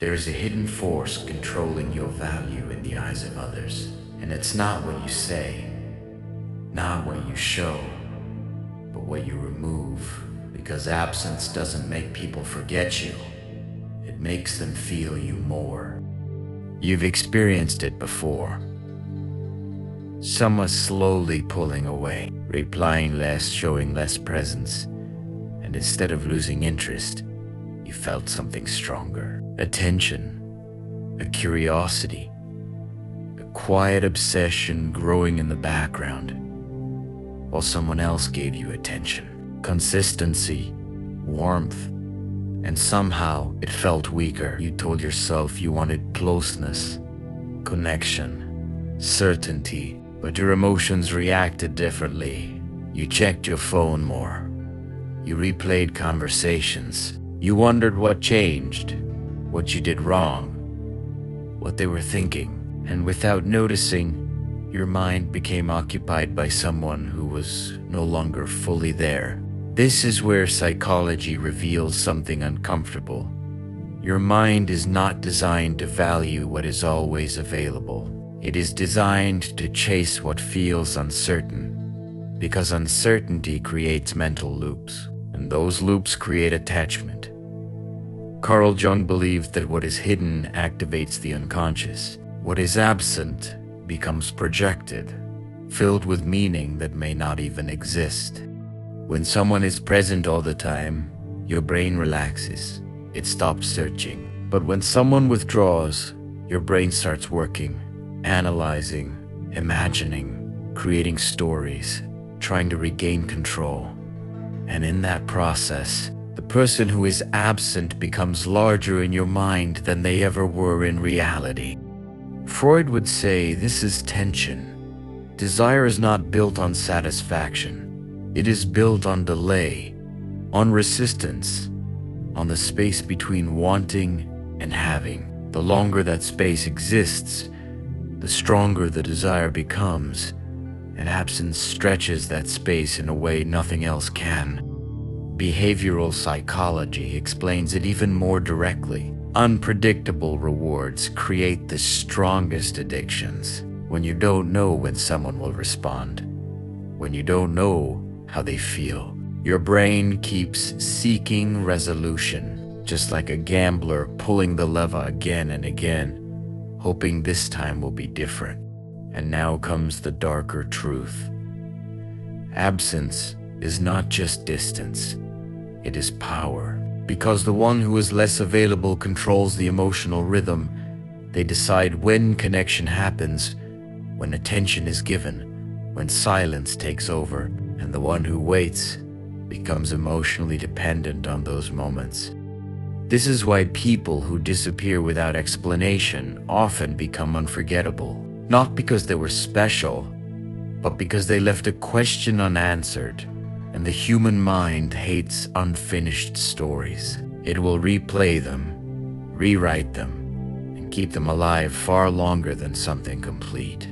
There is a hidden force controlling your value in the eyes of others. And it's not what you say, not what you show, but what you remove. Because absence doesn't make people forget you. It makes them feel you more. You've experienced it before. Someone slowly pulling away, replying less, showing less presence. And instead of losing interest, you felt something stronger. Attention, a curiosity, a quiet obsession growing in the background, while someone else gave you attention. Consistency, warmth, and somehow it felt weaker. You told yourself you wanted closeness, connection, certainty, but your emotions reacted differently. You checked your phone more. You replayed conversations. You wondered what changed, what you did wrong, what they were thinking. And without noticing, your mind became occupied by someone who was no longer fully there. This is where psychology reveals something uncomfortable. Your mind is not designed to value what is always available. It is designed to chase what feels uncertain, because uncertainty creates mental loops, and those loops create attachment. Carl Jung believed that what is hidden activates the unconscious. What is absent becomes projected, filled with meaning that may not even exist. When someone is present all the time, your brain relaxes. It stops searching. But when someone withdraws, your brain starts working, analyzing, imagining, creating stories, trying to regain control. And in that process, the person who is absent becomes larger in your mind than they ever were in reality. Freud would say this is tension. Desire is not built on satisfaction. It is built on delay, on resistance, on the space between wanting and having. The longer that space exists, the stronger the desire becomes, and absence stretches that space in a way nothing else can. Behavioral psychology explains it even more directly. Unpredictable rewards create the strongest addictions. When you don't know when someone will respond, when you don't know how they feel, your brain keeps seeking resolution, just like a gambler pulling the lever again and again, hoping this time will be different. And now comes the darker truth. Absence is not just distance, it is power. Because the one who is less available controls the emotional rhythm. They decide when connection happens, when attention is given, when silence takes over, and the one who waits becomes emotionally dependent on those moments. This is why people who disappear without explanation often become unforgettable. Not because they were special, but because they left a question unanswered. And the human mind hates unfinished stories. It will replay them, rewrite them, and keep them alive far longer than something complete.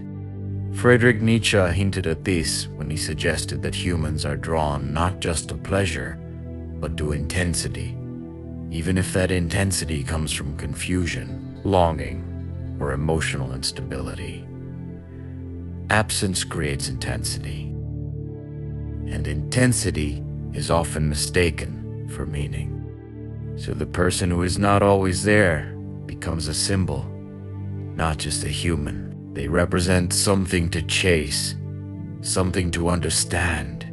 Friedrich Nietzsche hinted at this when he suggested that humans are drawn not just to pleasure, but to intensity, even if that intensity comes from confusion, longing, or emotional instability. Absence creates intensity. And intensity is often mistaken for meaning. So the person who is not always there becomes a symbol, not just a human. They represent something to chase, something to understand,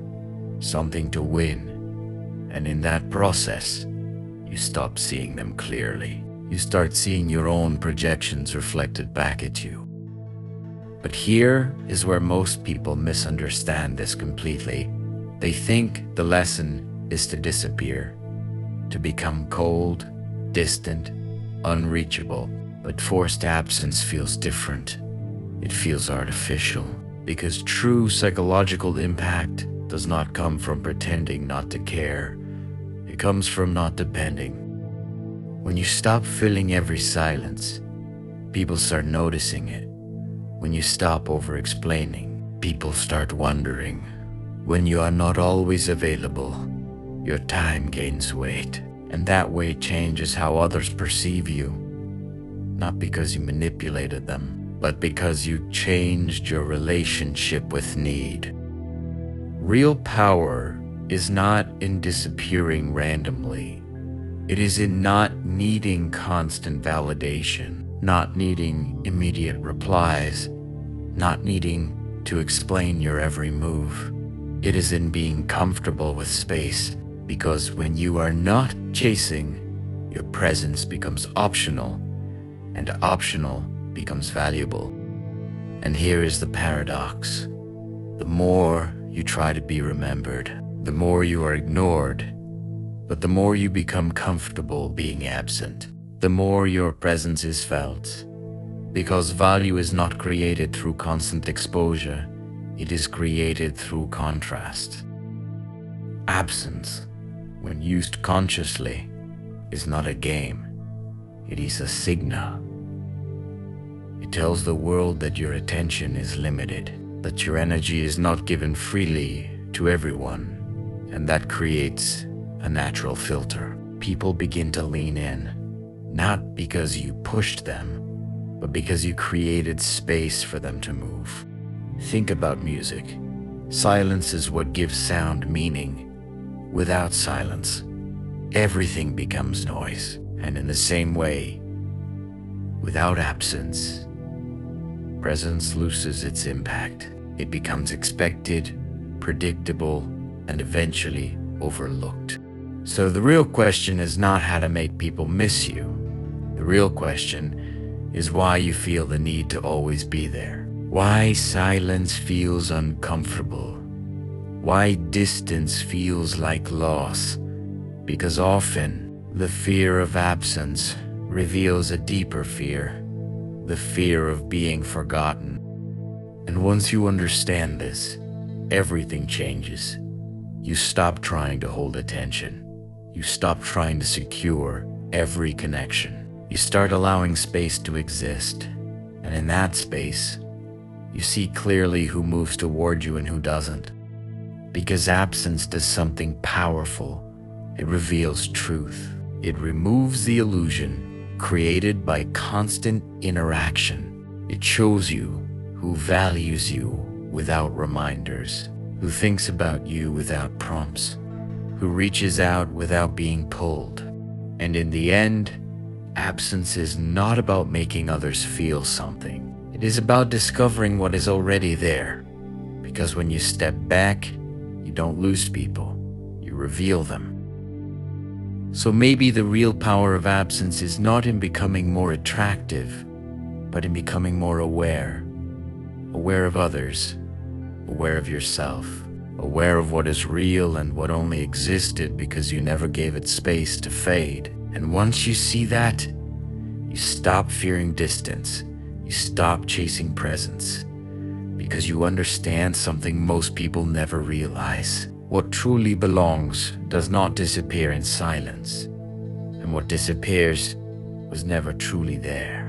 something to win. And in that process, you stop seeing them clearly. You start seeing your own projections reflected back at you. But here is where most people misunderstand this completely. They think the lesson is to disappear, to become cold, distant, unreachable. But forced absence feels different. It feels artificial, because true psychological impact does not come from pretending not to care. It comes from not depending. When you stop filling every silence, people start noticing it. When you stop over-explaining, people start wondering. When you are not always available, your time gains weight, and that weight changes how others perceive you. not because you manipulated them, but because you changed your relationship with need. Real power is not in disappearing randomly. It is in not needing constant validation, not needing immediate replies, not needing to explain your every move. It is in being comfortable with space, because when you are not chasing, your presence becomes optional, and optional becomes valuable. And here is the paradox. The more you try to be remembered, the more you are ignored, but the more you become comfortable being absent, the more your presence is felt. Because value is not created through constant exposure, it is created through contrast. Absence, when used consciously, is not a game. It is a signal. It tells the world that your attention is limited, that your energy is not given freely to everyone, and that creates a natural filter. People begin to lean in, not because you pushed them, but because you created space for them to move. Think about music. Silence is what gives sound meaning. Without silence, everything becomes noise. And in the same way, without absence, presence loses its impact. It becomes expected, predictable, and eventually overlooked. So the real question is not how to make people miss you. The real question is why you feel the need to always be there. Why silence feels uncomfortable. Why distance feels like loss. Because often the fear of absence reveals a deeper fear, the fear of being forgotten. And once you understand this, everything changes. You stop trying to hold attention. You stop trying to secure every connection. You start allowing space to exist. And in that space, you see clearly who moves toward you and who doesn't. Because absence does something powerful. It reveals truth. It removes the illusion created by constant interaction. It shows you who values you without reminders, who thinks about you without prompts, who reaches out without being pulled. And in the end, absence is not about making others feel something. It is about discovering what is already there. Because when you step back, you don't lose people, you reveal them. So maybe the real power of absence is not in becoming more attractive, but in becoming more aware. Aware of others, aware of yourself, aware of what is real and what only existed because you never gave it space to fade. And once you see that, you stop fearing distance. You stop chasing presence. Because you understand something most people never realize. What truly belongs does not disappear in silence. And what disappears was never truly there.